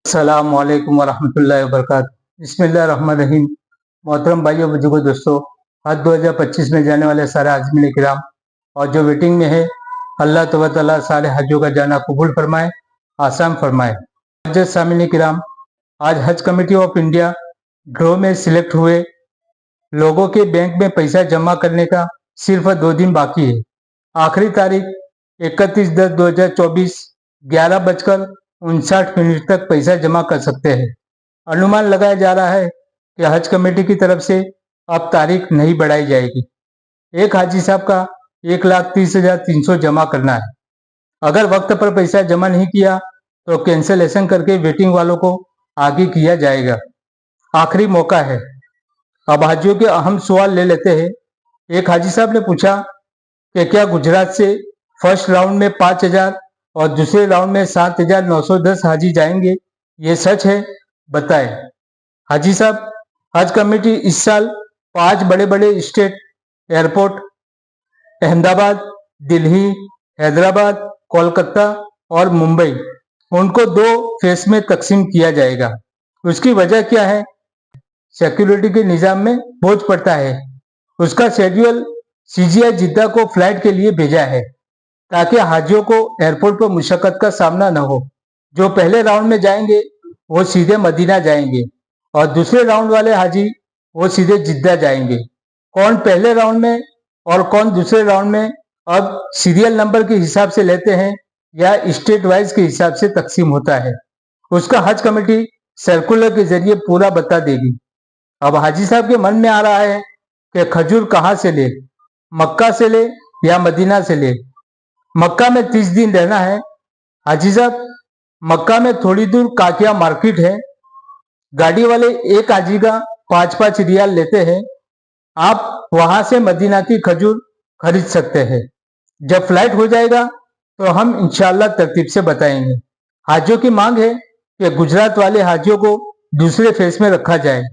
अस्सलामुअलैकुम वरहमतुल्लाहि वबरकातुहू। बिस्मिल्लाहिर्रहमानिर्रहीम। मोहतरम भाइयों बुजुर्गों दोस्तों, हज 2025 में जाने वाले सारे आज़मीन किराम और जो वेटिंग में है, अल्लाह तआला सारे हजों का जाना कबूल फरमाए, आसान फरमाए। हज सामीन किराम, आज हज कमेटी ऑफ इंडिया ड्रॉ में सिलेक्ट हुए लोगों के बैंक में पैसा जमा करने का सिर्फ 2 दिन बाकी है। आखिरी तारीख 31/10/2024 11:59 तक पैसा जमा कर सकते हैं। अनुमान लगाया जा रहा है कि हज कमेटी की तरफ से अब तारीख नहीं बढ़ाई जाएगी। एक हाजी साहब का 1,30,300 जमा करना है। अगर वक्त पर पैसा जमा नहीं किया तो कैंसलेशन करके वेटिंग वालों को आगे किया जाएगा। आखिरी मौका है। अब हाजियों के अहम सवाल ले लेते हैं। एक हाजी साहब ने पूछा कि क्या गुजरात से फर्स्ट राउंड में 5,000 और दूसरे राउंड में 7,910 हाजी जाएंगे, ये सच है? बताएं। हाजी साहब, हज कमेटी इस साल 5 बड़े बड़े स्टेट एयरपोर्ट अहमदाबाद, दिल्ली, हैदराबाद, कोलकाता और मुंबई, उनको 2 फेस में तकसीम किया जाएगा। उसकी वजह क्या है? सिक्योरिटी के निज़ाम में बोझ पड़ता है। उसका शेड्यूल सीजीआई जिद्दा को फ्लाइट के लिए भेजा है ताकि हाजियों को एयरपोर्ट पर मुशक्कत का सामना न हो। जो पहले राउंड में जाएंगे वो सीधे मदीना जाएंगे और दूसरे राउंड वाले हाजी वो सीधे जिद्दा जाएंगे। कौन पहले राउंड में और कौन दूसरे राउंड में अब सीरियल नंबर के हिसाब से लेते हैं या स्टेट वाइज के हिसाब से तकसीम होता है, उसका हज कमेटी सर्कुलर के जरिए पूरा बता देगी। अब हाजी साहब के मन में आ रहा है कि खजूर कहाँ से ले, मक्का से ले या मदीना से ले। मक्का में 30 दिन रहना है। हाजी साहब, मक्का में थोड़ी दूर काकिया मार्केट है। गाड़ी वाले एक हाजी का 5-5 रियाल लेते हैं। आप वहां से मदीना की खजूर खरीद सकते हैं। जब फ्लाइट हो जाएगा तो हम इंशाल्लाह तरतीब से बताएंगे। हाजियों की मांग है कि गुजरात वाले हाजियों को दूसरे फेस में रखा जाए।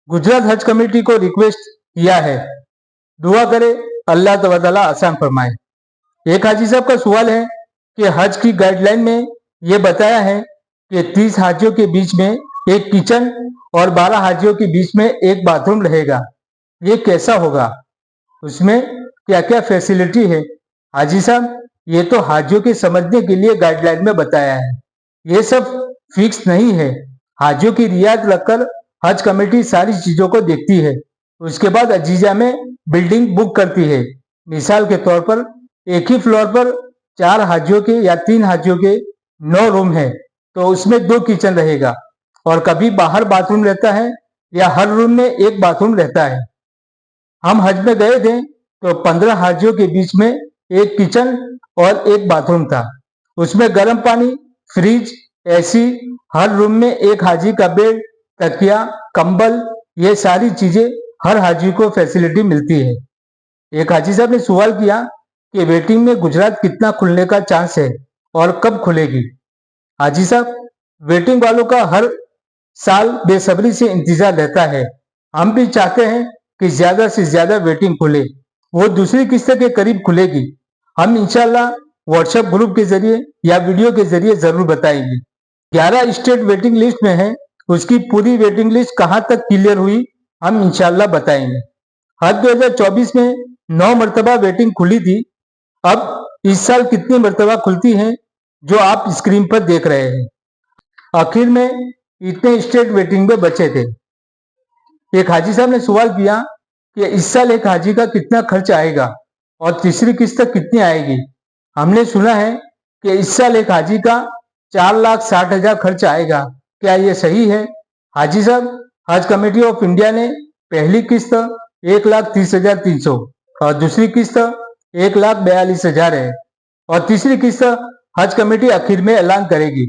गुजरात हज कमेटी को रिक्वेस्ट किया है, दुआ करे अल्लाह तआला आसान फरमाए। एक हाजी साहब का सवाल है कि हज की गाइडलाइन में ये बताया है कि 30 हाजियों के बीच में एक किचन और 12 हाजियों के बीच में एक बाथरूम रहेगा। ये कैसा होगा? उसमें क्या क्या फैसिलिटी है? हाजी साहब, ये तो हाजियों के समझने के लिए गाइडलाइन में बताया है, ये सब फिक्स नहीं है। हाजियों की रियायत रखकर हज कमेटी सारी चीजों को देखती है। उसके बाद अजीजा में बिल्डिंग बुक करती है। मिसाल के तौर पर एक ही फ्लोर पर 4 हाजियों के या 3 हाजियों के 9 रूम है तो उसमें 2 किचन रहेगा और कभी बाहर बाथरूम रहता है या हर रूम में एक बाथरूम रहता है। हम हज में गए थे तो 15 हाजियों के बीच में एक किचन और एक बाथरूम था। उसमें गर्म पानी, फ्रिज, एसी, हर रूम में एक हाजी का बेड, तकिया, कंबल, ये सारी चीजें हर हाजी को फैसिलिटी मिलती है। एक हाजी साहब ने सवाल किया कि वेटिंग में गुजरात कितना खुलने का चांस है और कब खुलेगी। हाजी साहब, वेटिंग वालों का हर साल बेसब्री से इंतजार रहता है। हम भी चाहते हैं कि ज्यादा से ज्यादा वेटिंग खुले। वो दूसरी किस्त के करीब खुलेगी। हम इंशाल्लाह व्हाट्सएप ग्रुप के जरिए या वीडियो के जरिए जरूर बताएंगे। 11 स्टेट वेटिंग लिस्ट में है, उसकी पूरी वेटिंग लिस्ट कहां तक क्लियर हुई हम इंशाल्लाह बताएंगे। हज 2024 में 9 मरतबा वेटिंग खुली थी। अब इस साल कितनी मरतबा खुलती हैं जो आप स्क्रीन पर देख रहे हैं। आखिर में इतने स्टेट वेटिंग में बचे थे। एक हाजी साहब ने सवाल किया कि इस साल एक हाजी का कितना खर्च आएगा और तीसरी किस्त कितनी आएगी। हमने सुना है कि इस साल एक हाजी का 4,60,000 खर्च आएगा। क्या ये सही है? हाजी साहब, हज कमेटी ऑफ इंडिया ने पहली किस्त 1,30,300 और दूसरी किस्त 1,42,000 है और तीसरी किस्त हज कमेटी आखिर में ऐलान करेगी।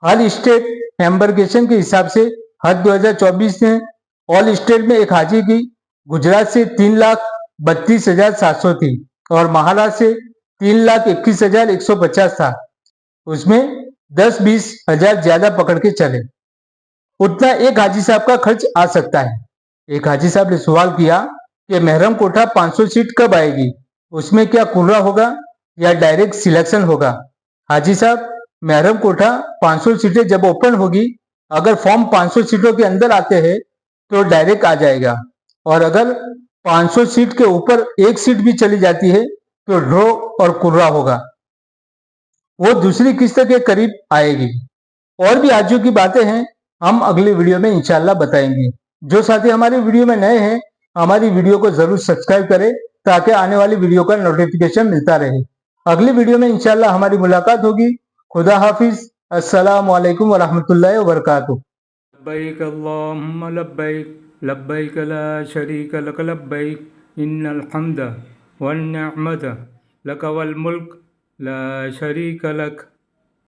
हर स्टेट एम्बरगेशन के हिसाब से हज 2024 में ऑल स्टेट में एक हाजी की गुजरात से 3,32,700 थी और महाराष्ट्र से 3,21,150 था। उसमें 10-20 हजार ज्यादा पकड़ के चले, उतना एक हाजी साहब का खर्च आ सकता है। एक हाजी साहब ने सवाल किया कि महरम कोठा 500 सीट कब आएगी, उसमें क्या कुर्रा होगा या डायरेक्ट सिलेक्शन होगा। हाजी साहब, महरम कोठा 500 सीटें जब ओपन होगी, अगर फॉर्म 500 सीटों के अंदर आते हैं तो डायरेक्ट आ जाएगा, और अगर 500 सीट के ऊपर एक सीट भी चली जाती है तो ड्रॉ और कुर्रा होगा, वो दूसरी किस्त के करीब आएगी। और भी आजू की बातें हैं, हम अगली वीडियो में इंशाल्लाह बताएंगे। जो साथी हमारी वीडियो में नए हैं, हमारी वीडियो को जरूर सब्सक्राइब करें ताकि आने वाली वीडियो का नोटिफिकेशन मिलता रहे। अगली वीडियो में इंशाल्लाह हमारी मुलाकात होगी। खुदा हाफिज। अस्सलाम वालेकुम वरहमतुल्लाहि वबरकातुहू। लब्बैक अल्लाहुम्मा लब्बैक लब्बैक ला शरीक लक लब्बैक इन्नल हम्द वन निअमत लक वल मुल्क ला शरीक लक।